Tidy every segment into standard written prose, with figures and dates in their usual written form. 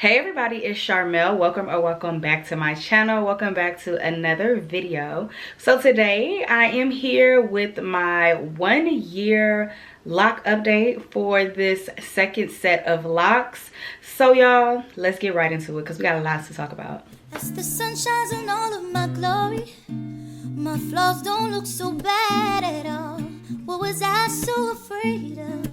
Hey everybody, it's Sharmel. Welcome back to my channel. Welcome back to another video. So today I am here with my 1 year loc update for this second set of locks. So y'all, let's get right into it because we got a lot to talk about. As the sun shines in all of my glory, my flaws don't look so bad at all. What was I so afraid of?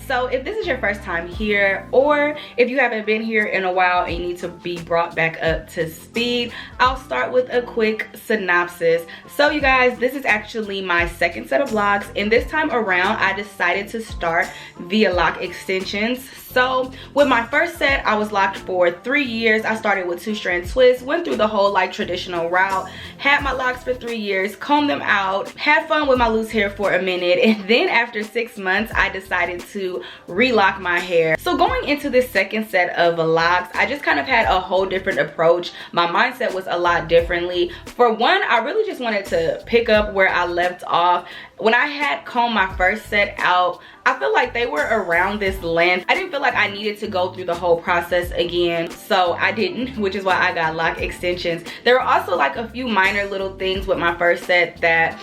So if this is your first time here, or if you haven't been here in a while and you need to be brought back up to speed, I'll start with a quick synopsis. So you guys, this is actually my second set of locks, and this time around I decided to start via Loc Extensions. So with my first set, I was locked for 3 years. I started with 2-strand twists, went through the whole like traditional route, had my locks for 3 years, combed them out, had fun with my loose hair for a minute, and then after 6 months, I decided to relock my hair. So going into this second set of locks, I just kind of had a whole different approach. My mindset was a lot differently. For one, I really just wanted to pick up where I left off. When I had combed my first set out, I feel like they were around this length. I didn't feel like I needed to go through the whole process again, so I didn't, which is why I got Loc Extensions. There were also like a few minor little things with my first set that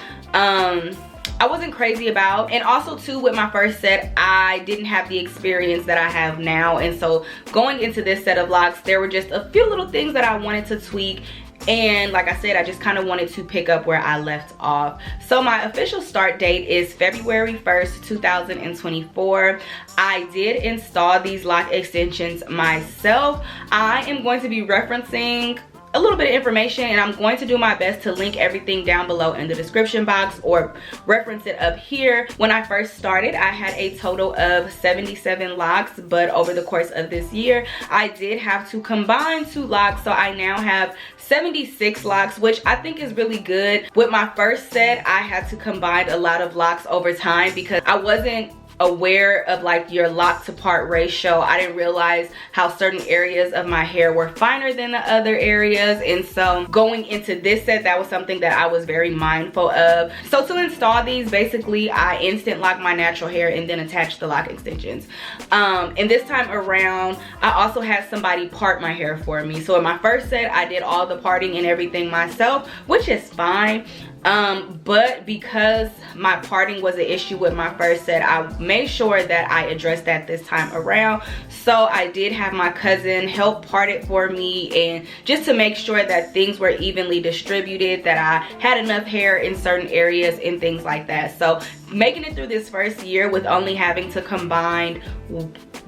I wasn't crazy about, and also too with my first set I didn't have the experience that I have now, and so going into this set of locks there were just a few little things that I wanted to tweak. And like I said, I just kind of wanted to pick up where I left off. So my official start date is February 1st, 2024. I did install these Loc Extensions myself. I am going to be referencing a little bit of information, and I'm going to do my best to link everything down below in the description box or reference it up here. When I first started, I had a total of 77 locks, but over the course of this year, I did have to combine 2 locks, so I now have 76 locks, which I think is really good. With my first set, I had to combine a lot of locks over time because I wasn't aware of like your lock to part ratio. I didn't realize how certain areas of my hair were finer than the other areas, and so going into this set, that was something that I was very mindful of. So to install these, basically I instant lock my natural hair and then attach the Loc Extensions. And this time around I also had somebody part my hair for me. So in my first set I did all the parting and everything myself, which is fine. But because my parting was an issue with my first set, I made sure that I addressed that this time around. So I did have my cousin help part it for me, and just to make sure that things were evenly distributed, that I had enough hair in certain areas and things like that. So making it through this first year with only having to combine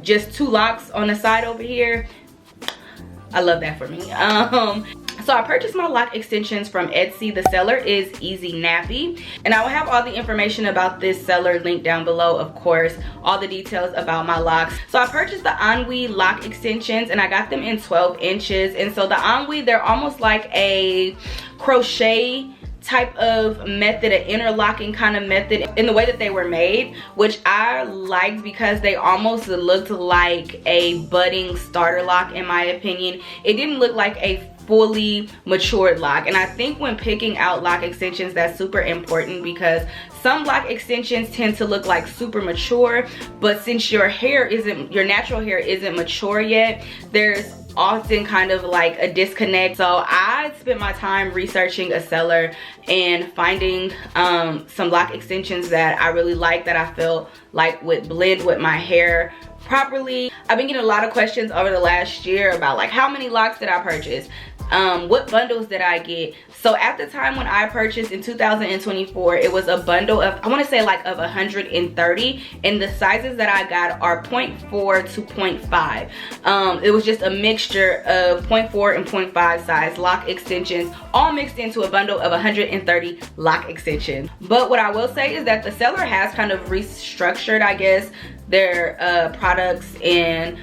just 2 locks on the side over here, I love that for me. So I purchased my Loc Extensions from Etsy. The seller is Eazynappy, and I will have all the information about this seller linked down below, of course, all the details about my locks. So I purchased the Anwi Loc Extensions, and I got them in 12 inches. And so the Anwi, they're almost like a crochet type of method, an interlocking kind of method in the way that they were made, which I liked because they almost looked like a budding starter lock in my opinion. It didn't look like a fully matured lock, and I think when picking out Loc Extensions, that's super important because some Loc Extensions tend to look like super mature, but since your natural hair isn't mature yet, there's often kind of like a disconnect. So I spent my time researching a seller and finding some Loc Extensions that I really like, that I feel like would blend with my hair properly. I've been getting a lot of questions over the last year about like how many locks did I purchase, what bundles did I get. So at the time when I purchased in 2024, it was a bundle of, I want to say like of 130, and the sizes that I got are 0.4 to 0.5. It was just a mixture of 0.4 and 0.5 size Loc Extensions, all mixed into a bundle of 130 Loc Extensions. But what I will say is that the seller has kind of restructured, I guess, their products and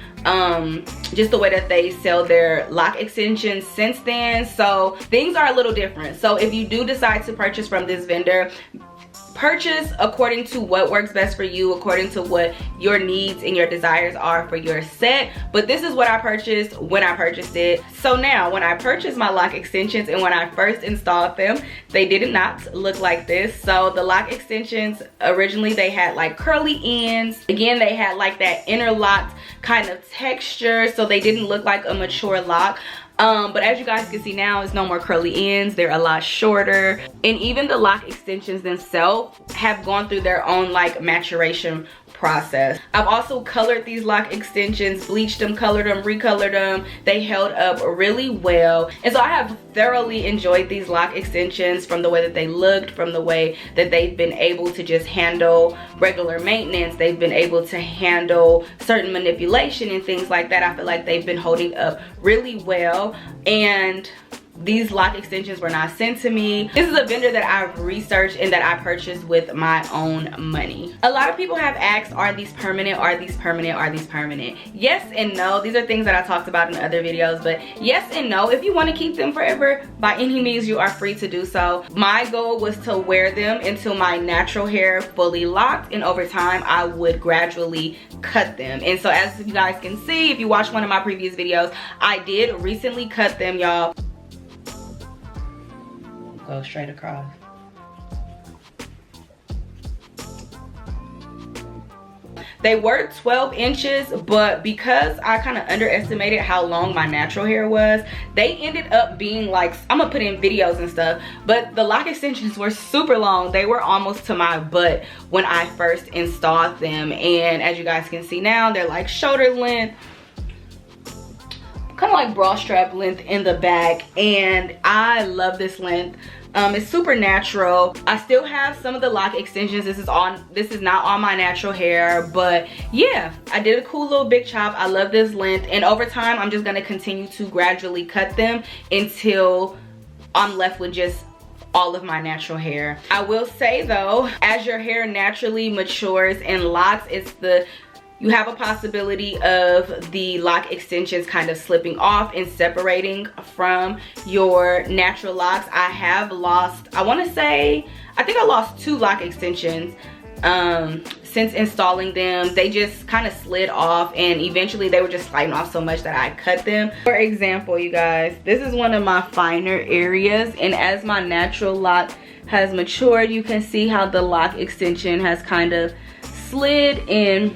just the way that they sell their Loc Extensions since then. So things are a little different. So if you do decide to purchase from this vendor, purchase according to what works best for you, according to what your needs and your desires are for your set. But this is what I purchased when I purchased it. So now when I purchased my loc extensions and when I first installed them, they did not look like this. So the loc extensions, originally they had like curly ends. Again, they had like that interlocked kind of texture, so they didn't look like a mature loc. But as you guys can see now, it's no more curly ends. They're a lot shorter. And even the loc extensions themselves have gone through their own like maturation process. I've also colored these loc extensions, bleached them, colored them, recolored them. They held up really well. And so I have thoroughly enjoyed these loc extensions, from the way that they looked, from the way that they've been able to just handle regular maintenance. They've been able to handle certain manipulation and things like that. I feel like they've been holding up really well. And these loc extensions were not sent to me. This is a vendor that I've researched and that I purchased with my own money. A lot of people have asked, are these permanent? Are these permanent? Are these permanent? Yes and no. These are things that I talked about in other videos, but yes and no. If you want to keep them forever, by any means, you are free to do so. My goal was to wear them until my natural hair fully locked, and over time, I would gradually cut them. And so as you guys can see, if you watched one of my previous videos, I did recently cut them, y'all. Go straight across. They were 12 inches, but because I kind of underestimated how long my natural hair was, they ended up being like, I'm gonna put in videos and stuff, but the loc extensions were super long. They were almost to my butt when I first installed them. And as you guys can see now, they're like shoulder length, kind of like bra strap length in the back, and I love this length. It's super natural. I still have some of the loc extensions. This is not on my natural hair, but yeah, I did a cool little big chop. I love this length, and over time I'm just gonna continue to gradually cut them until I'm left with just all of my natural hair. I will say though, as your hair naturally matures and locks, you have a possibility of the loc extensions kind of slipping off and separating from your natural locks. I have lost, I think I lost 2 loc extensions since installing them. They just kind of slid off, and eventually they were just sliding off so much that I cut them. For example, you guys, this is one of my finer areas, and as my natural lock has matured, you can see how the loc extension has kind of slid and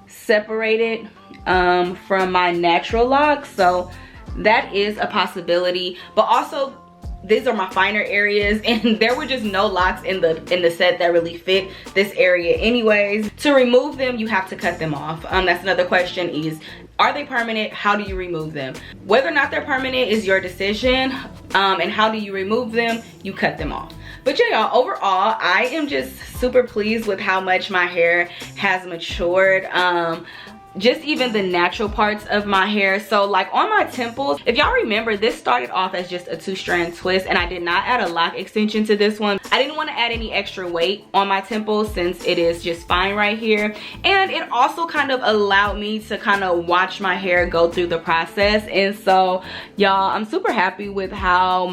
separated from my natural lock. So that is a possibility. But also, these are my finer areas, and there were just no locks in the set that really fit this area anyways. To remove them, you have to cut them off. That's another question, is are they permanent? How do you remove them? Whether or not they're permanent is your decision, and how do you remove them? You cut them off. But yeah, y'all, overall, I am just super pleased with how much my hair has matured. Just even the natural parts of my hair. So like on my temples, if y'all remember, this started off as just a 2-strand twist, and I did not add a loc extension to this one. I didn't want to add any extra weight on my temples since it is just fine right here. And it also kind of allowed me to kind of watch my hair go through the process. And so y'all, I'm super happy with how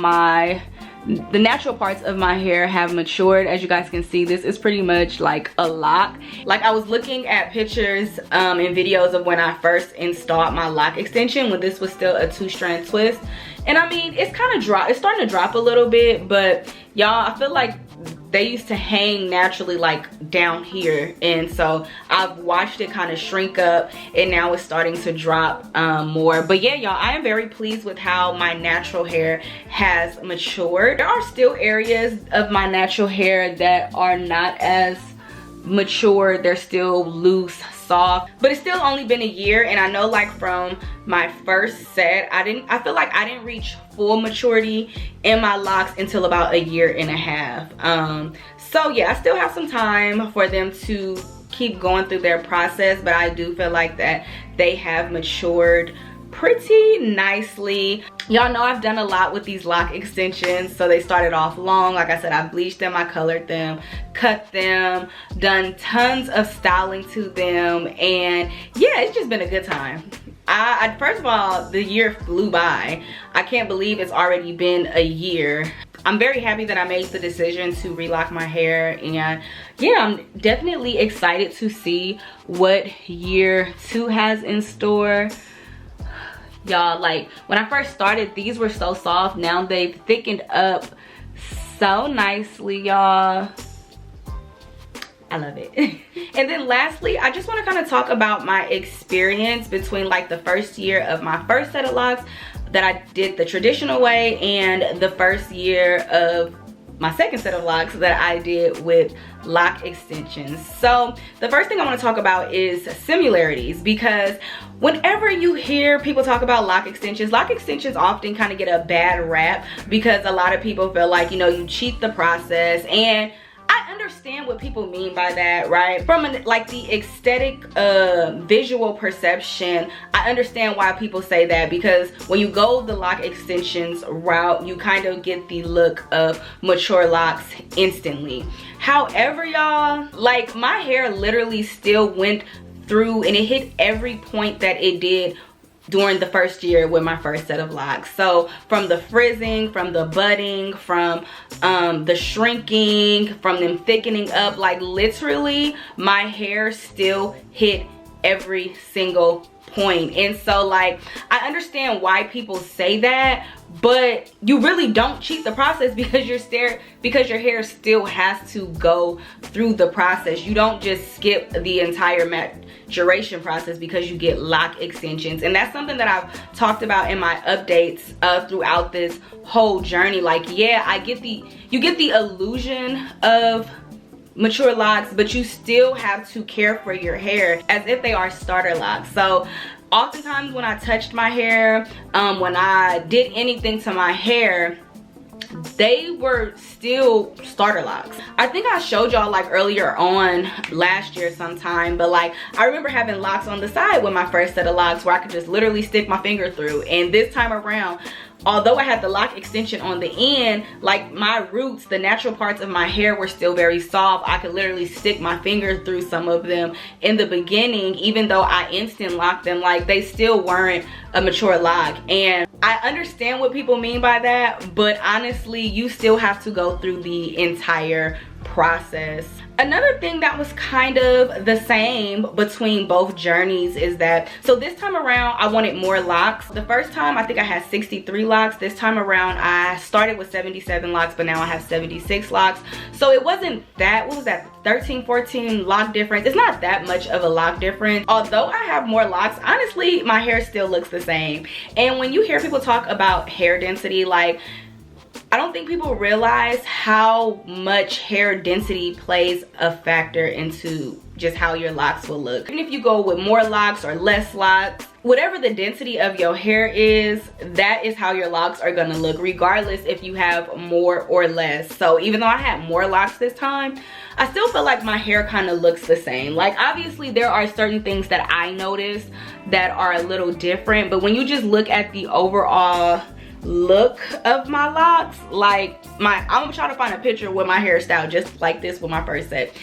the natural parts of my hair have matured. As you guys can see, this is pretty much like a lock. Like, I was looking at pictures and videos of when I first installed my loc extension, when this was still a 2-strand twist, and I mean, it's kind of it's starting to drop a little bit, but y'all, I feel like they used to hang naturally like down here, and so I've watched it kind of shrink up, and now it's starting to drop more. But yeah, y'all, I am very pleased with how my natural hair has matured. There are still areas of my natural hair that are not as mature. They're still loose, soft, but it's still only been a year, and I know like from my first set, I feel like I didn't reach full maturity in my locks until about 1.5 years. So yeah, I still have some time for them to keep going through their process, but I do feel like that they have matured pretty nicely. Y'all know I've done a lot with these loc extensions. So they started off long. Like I said, I bleached them, I colored them, cut them, done tons of styling to them, and yeah, it's just been a good time. First of all, the year flew by. I can't believe it's already been a year. I'm very happy that I made the decision to relock my hair, and yeah, I'm definitely excited to see what year 2 has in store. Y'all, like when I first started, these were so soft. Now they've thickened up so nicely, y'all. I love it. And then lastly, I just want to kind of talk about my experience between like the first year of my first set of locks that I did the traditional way and the first year of my second set of locks that I did with loc extensions. So the first thing I want to talk about is similarities, because whenever you hear people talk about loc extensions often kind of get a bad rap because a lot of people feel like, you know, you cheat the process, and I understand what people mean by that, right? From like the aesthetic visual perception, I understand why people say that, because when you go the loc extensions route, you kind of get the look of mature locks instantly. However, y'all, like my hair literally still went through and it hit every point that it did during the first year with my first set of locks. So from the frizzing, from the budding, from the shrinking, from them thickening up, like literally my hair still hit every single point. And so like I understand why people say that, but you really don't cheat the process because your hair still has to go through the process. You don't just skip the entire maturation process because you get loc extensions. And that's something that I've talked about in my updates throughout this whole journey. Like, yeah, you get the illusion of mature locks, but you still have to care for your hair as if they are starter locks. So oftentimes when I touched my hair, when I did anything to my hair, they were still starter locks. I think I showed y'all like earlier on last year sometime, but like I remember having locks on the side with my first set of locks where I could just literally stick my finger through. And this time around, although I had the loc extension on the end, like my roots, the natural parts of my hair were still very soft. I could literally stick my finger through some of them in the beginning, even though I instant locked them, like they still weren't a mature lock. And I understand what people mean by that, but honestly, you still have to go through the entire process. Another thing that was kind of the same between both journeys is that, so this time around I wanted more locks. The first time I think I had 63 locks. This time around I started with 77 locks, but now I have 76 locks. So it wasn't that, what was that, 13, 14 lock difference. It's not that much of a lock difference. Although I have more locks, honestly, my hair still looks the same. And when you hear people talk about hair density, like, I don't think people realize how much hair density plays a factor into just how your locks will look. Even if you go with more locks or less locks, whatever the density of your hair is, that is how your locks are gonna look, regardless if you have more or less. So even though I had more locks this time, I still feel like my hair kind of looks the same. Like obviously there are certain things that I notice that are a little different, but when you just look at the overall look of my locks, like I'm gonna try to find a picture with my hairstyle just like this with my first set.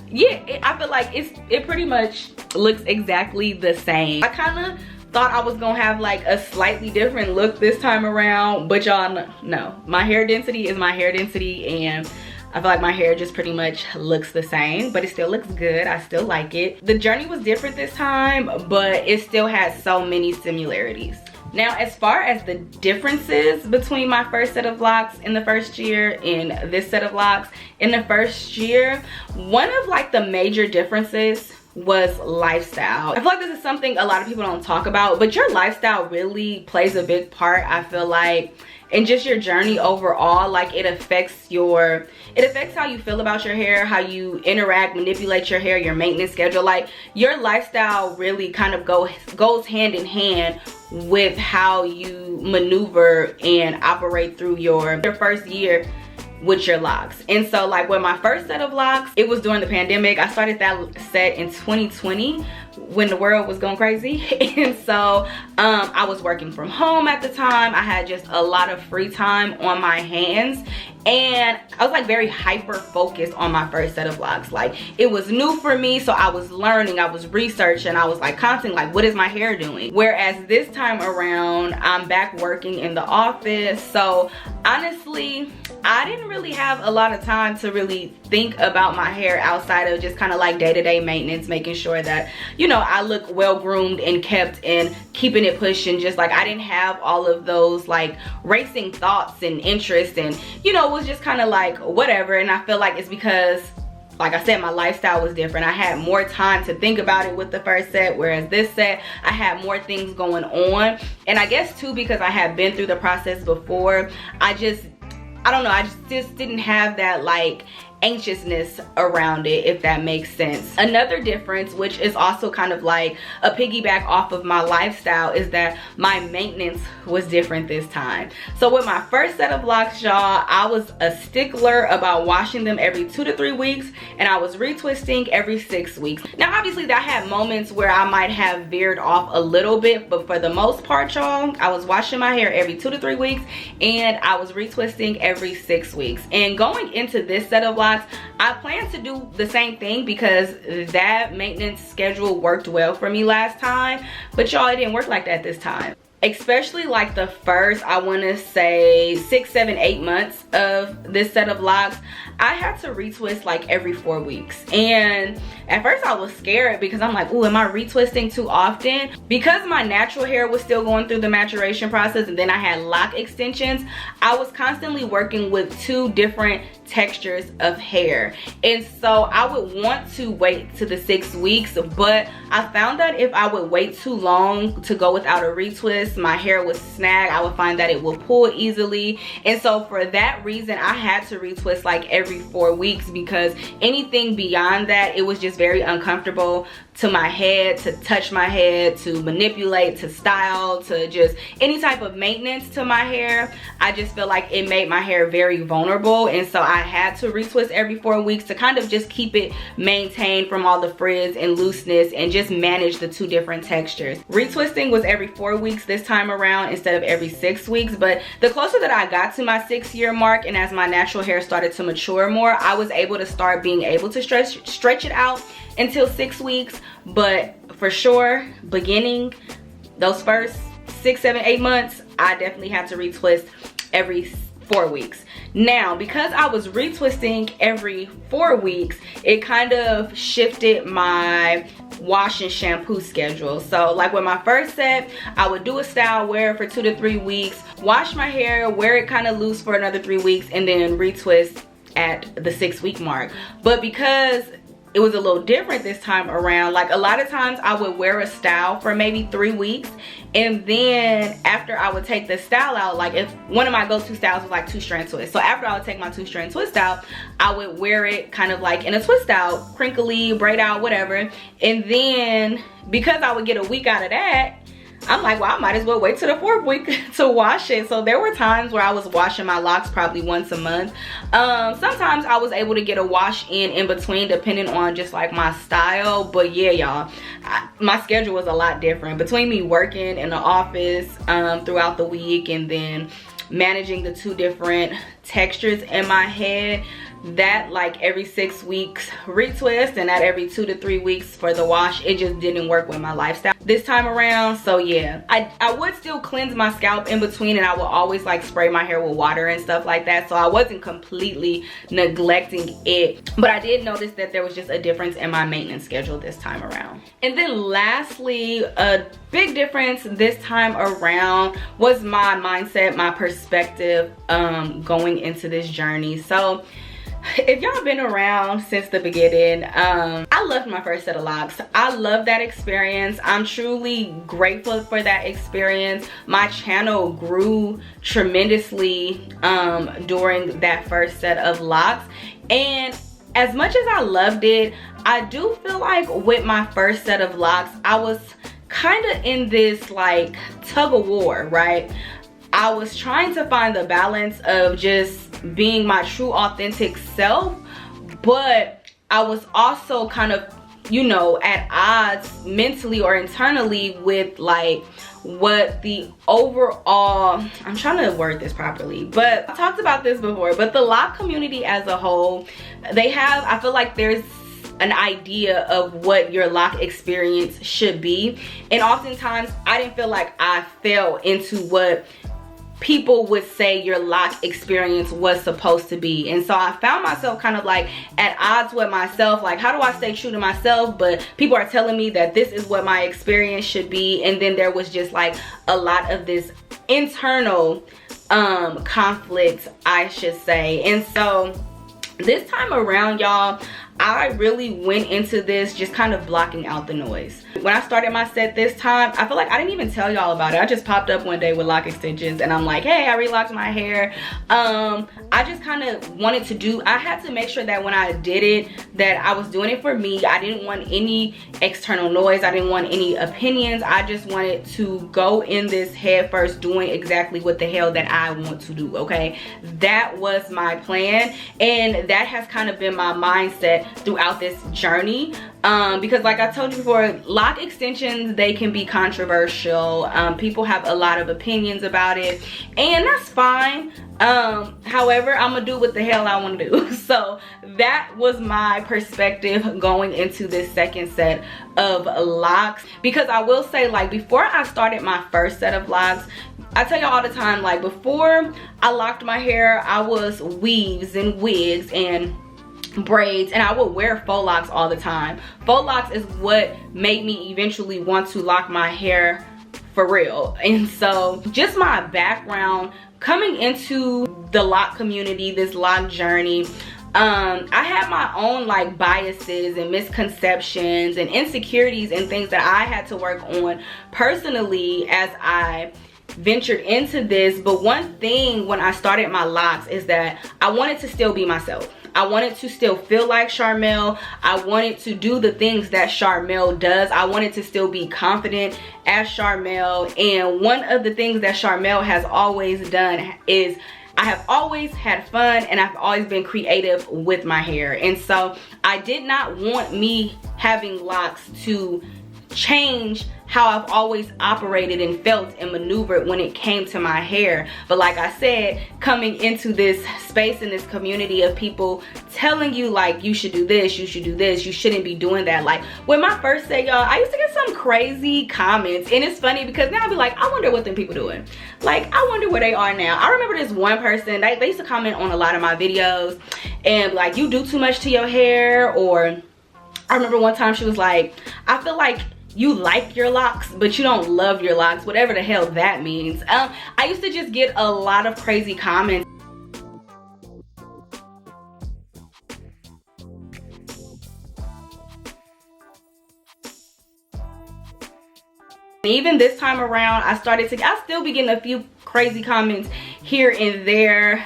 Yeah, I feel like it pretty much looks exactly the same. I kind of thought I was gonna have like a slightly different look this time around, but y'all know my hair density is my hair density, and I feel like my hair just pretty much looks the same, but it still looks good. I still like it. The journey was different this time, but it still has so many similarities. Now, as far as the differences between my first set of locks in the first year and this set of locks in the first year, one of like the major differences was lifestyle. I feel like this is something a lot of people don't talk about, but your lifestyle really plays a big part, I feel like, in just your journey overall. Like it affects how you feel about your hair, how you interact, manipulate your hair, your maintenance schedule. Like your lifestyle really kind of goes hand in hand with how you maneuver and operate through your first year with your locks. And so like with my first set of locks, it was during the pandemic. I started that set in 2020 when the world was going crazy. And so I was working from home at the time. I had just a lot of free time on my hands, and I was like very hyper focused on my first set of locks. Like, it was new for me, so I was learning, I was researching, I was like constantly like, what is my hair doing? Whereas this time around, I'm back working in the office, so honestly I didn't really have a lot of time to really think about my hair outside of just kind of like day-to-day maintenance, making sure that, you know, I look well groomed and kept and keeping it pushing. Just like I didn't have all of those like racing thoughts and interests, and you know, it was just kind of like whatever. And I feel like it's because, like I said, my lifestyle was different. I had more time to think about it with the first set, whereas this set, I had more things going on. And I guess too, because I had been through the process before, I don't know, I just didn't have that like anxiousness around it, if that makes sense. Another difference, which is also kind of like a piggyback off of my lifestyle, is that my maintenance was different this time. So with my first set of locks, y'all, I was a stickler about washing them every 2 to 3 weeks, and I was retwisting every 6 weeks. Now obviously I had moments where I might have veered off a little bit, but for the most part, y'all, I was washing my hair every 2 to 3 weeks, and I was retwisting every 6 weeks. And going into this set of locks, I plan to do the same thing because that maintenance schedule worked well for me last time, but y'all, it didn't work like that this time. Especially like the first, I want to say 6, 7, 8 months of this set of locks, I had to retwist like every 4 weeks. And at first I was scared because I'm like, ooh, am I retwisting too often? Because my natural hair was still going through the maturation process, and then I had loc extensions, I was constantly working with 2 different textures of hair. And so I would want to wait to the 6 weeks, but I found that if I would wait too long to go without a retwist, my hair would snag. I would find that it would pull easily. And so for that reason, I had to retwist like every 4 weeks, because anything beyond that, it was just very uncomfortable to my head, to touch my head, to manipulate, to style, to just any type of maintenance to my hair. I just feel like it made my hair very vulnerable, and so I had to retwist every 4 weeks to kind of just keep it maintained from all the frizz and looseness, and just manage the 2 different textures. Retwisting was every 4 weeks this time around instead of every 6 weeks, but the closer that I got to my 6-year mark, and as my natural hair started to mature more, I was able to start being able to stretch it out until 6 weeks. But for sure, beginning those first 6, 7, 8 months, I definitely had to retwist every 4 weeks. Now, because I was retwisting every 4 weeks, it kind of shifted my wash and shampoo schedule. So like with my first set, I would do a style, wear it for 2 to 3 weeks, wash my hair, wear it kind of loose for another 3 weeks, and then retwist at the 6-week mark. But because it was a little different this time around, like a lot of times I would wear a style for maybe 3 weeks, and then after I would take the style out, like if one of my go-to styles was like 2-strand twist, so after I would take my 2-strand twist out, I would wear it kind of like in a twist out, crinkly, braid out, whatever. And then because I would get a week out of that, I'm like, well, I might as well wait till the 4th week to wash it. So there were times where I was washing my locks probably once a month. Sometimes I was able to get a wash in between, depending on just like my style. But yeah, y'all, my schedule was a lot different between me working in the office throughout the week, and then managing the 2 different textures in my head. That like every 6 weeks retwist, and that every 2 to 3 weeks for the wash, it just didn't work with my lifestyle this time around. So yeah, I would still cleanse my scalp in between, and I would always like spray my hair with water and stuff like that, so I wasn't completely neglecting it, but I did notice that there was just a difference in my maintenance schedule this time around. And then lastly, a big difference this time around was my mindset, my perspective going into this journey. So if y'all been around since the beginning, I loved my first set of locks. I love that experience. I'm truly grateful for that experience. My channel grew tremendously during that first set of locks, and as much as I loved it, I do feel like with my first set of locks, I was kind of in this like tug of war, right? I was trying to find the balance of just being my true authentic self, but I was also kind of you know, at odds mentally or internally with like what the overall, I'm trying to word this properly, but I talked about this before, but the loc community as a whole, they have, I feel like there's an idea of what your loc experience should be, and oftentimes I didn't feel like I fell into what people would say your loc experience was supposed to be. And so I found myself kind of like at odds with myself, like how do I stay true to myself, but people are telling me that this is what my experience should be. And then there was just like a lot of this internal conflict, I should say. And so this time around, y'all, I really went into this just kind of blocking out the noise. When I started my set this time, I feel like I didn't even tell y'all about it. I just popped up one day with loc extensions and I'm like, hey, I relocked my hair. I just kind of wanted to do, I had to make sure that when I did it, that I was doing it for me. I didn't want any external noise. I didn't want any opinions. I just wanted to go in this head first doing exactly what the hell that I want to do, okay? That was my plan, and that has kind of been my mindset throughout this journey, because like I told you before, loc extensions, they can be controversial. People have a lot of opinions about it, and that's fine. However, I'm gonna do what the hell I want to do. So that was my perspective going into this second set of locs, because I will say, like, before I started my first set of locs, I tell you all the time, like, before I locked my hair, I was weaves and wigs and braids, and I would wear faux locks all the time. Faux locks is what made me eventually want to lock my hair for real. And so just my background coming into the loc community, this loc journey, I had my own like biases and misconceptions and insecurities and things that I had to work on personally as I ventured into this. But one thing when I started my locs is that I wanted to still be myself. I wanted to still feel like Sharmel. I wanted to do the things that Sharmel does. I wanted to still be confident as Sharmel. And one of the things that Sharmel has always done is I have always had fun, and I've always been creative with my hair. And so I did not want me having locs to change how I've always operated and felt and maneuvered when it came to my hair. But like I said, coming into this space in this community of people telling you like, you should do this, you should do this, you shouldn't be doing that. Like with my first set, y'all, I used to get some crazy comments, and it's funny because now I'll be like, I wonder what them people doing. Like, I wonder where they are now. I remember this one person, they used to comment on a lot of my videos and like, you do too much to your hair. Or I remember one time she was like, I feel like you like your locs, but you don't love your locs, whatever the hell that means. I used to just get a lot of crazy comments. Even this time around, I still be getting a few crazy comments here and there.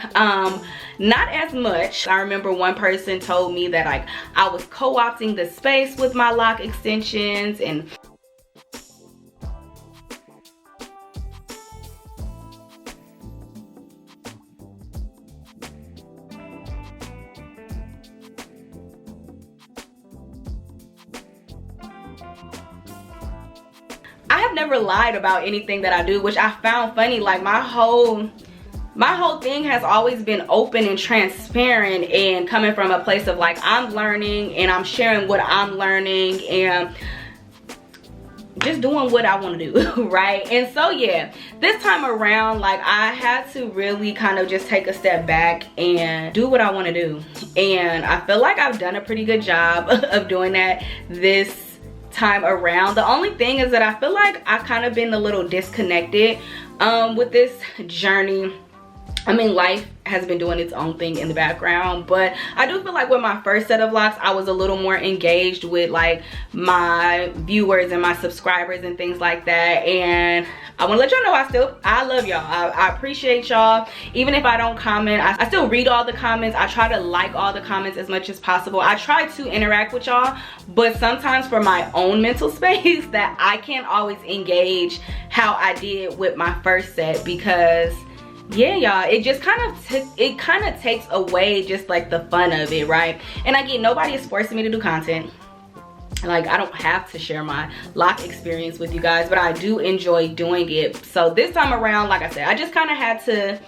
Not as much. I remember one person told me that like I was co-opting the space with my loc extensions, and I have never lied about anything that I do, which I found funny. Like my whole thing has always been open and transparent, and coming from a place of like, I'm learning and I'm sharing what I'm learning and just doing what I want to do, right? And so yeah, this time around, like I had to really kind of just take a step back and do what I want to do. And I feel like I've done a pretty good job of doing that this time around. The only thing is that I feel like I've kind of been a little disconnected with this journey. I mean, life has been doing its own thing in the background, but I do feel like with my first set of locs, I was a little more engaged with like my viewers and my subscribers and things like that. And I want to let y'all know I love y'all. I appreciate y'all. Even if I don't comment, I still read all the comments. I try to like all the comments as much as possible. I try to interact with y'all, but sometimes for my own mental space that I can't always engage how I did with my first set, because yeah, y'all, it just kind of takes away just like the fun of it, right? And again, nobody is forcing me to do content. like I don't have to share my loc experience with you guys, but I do enjoy doing it. So this time around, like I said, I just kind of had to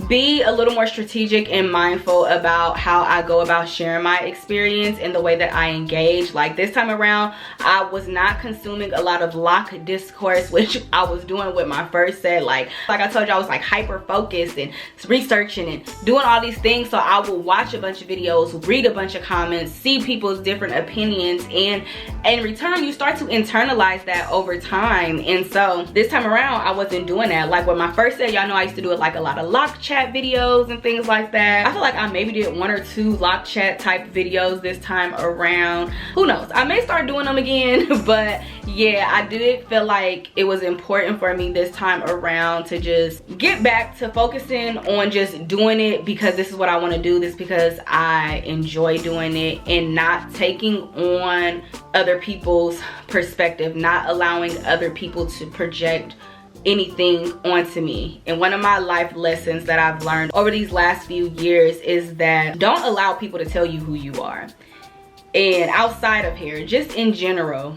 be a little more strategic and mindful about how I go about sharing my experience and the way that I engage. Like this time around, I was not consuming a lot of loc discourse, which I was doing with my first set. Like I told you, I was like hyper focused and researching and doing all these things. So I will watch a bunch of videos, read a bunch of comments, see people's different opinions, and in return you start to internalize that over time. And so this time around, I wasn't doing that. Like with my first set, y'all know I used to do it like a lot of loc chat videos and things like that. I feel like I maybe did 1 or 2 loc chat type videos this time around. Who knows, I may start doing them again. But yeah, I did feel like it was important for me this time around to just get back to focusing on just doing it because this is what I want to do, this because I enjoy doing it, and not taking on other people's perspective, not allowing other people to project anything onto me. And one of my life lessons that I've learned over these last few years is that don't allow people to tell you who you are. And outside of here, just in general,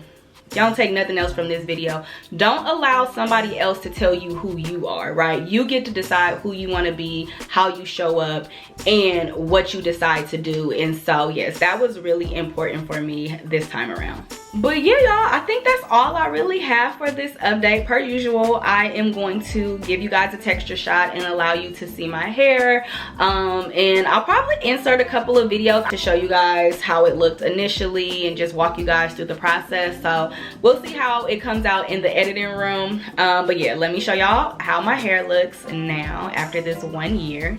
y'all don't take nothing else from this video, don't allow somebody else to tell you who you are, right? You get to decide who you want to be, how you show up, and what you decide to do. And so yes, that was really important for me this time around. But yeah, y'all, I think that's all I really have for this update. Per usual, I am going to give you guys a texture shot and allow you to see my hair. And I'll probably insert a couple of videos to show you guys how it looked initially and just walk you guys through the process. So we'll see how it comes out in the editing room. But yeah, let me show y'all how my hair looks now after this 1 year.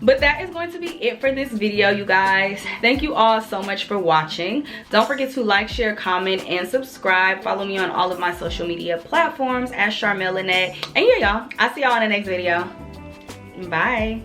But that is going to be it for this video, you guys. Thank you all so much for watching. Don't forget to like, share, comment, and subscribe. Follow me on all of my social media platforms at Sharmel. And yeah, y'all, I'll see y'all in the next video. Bye.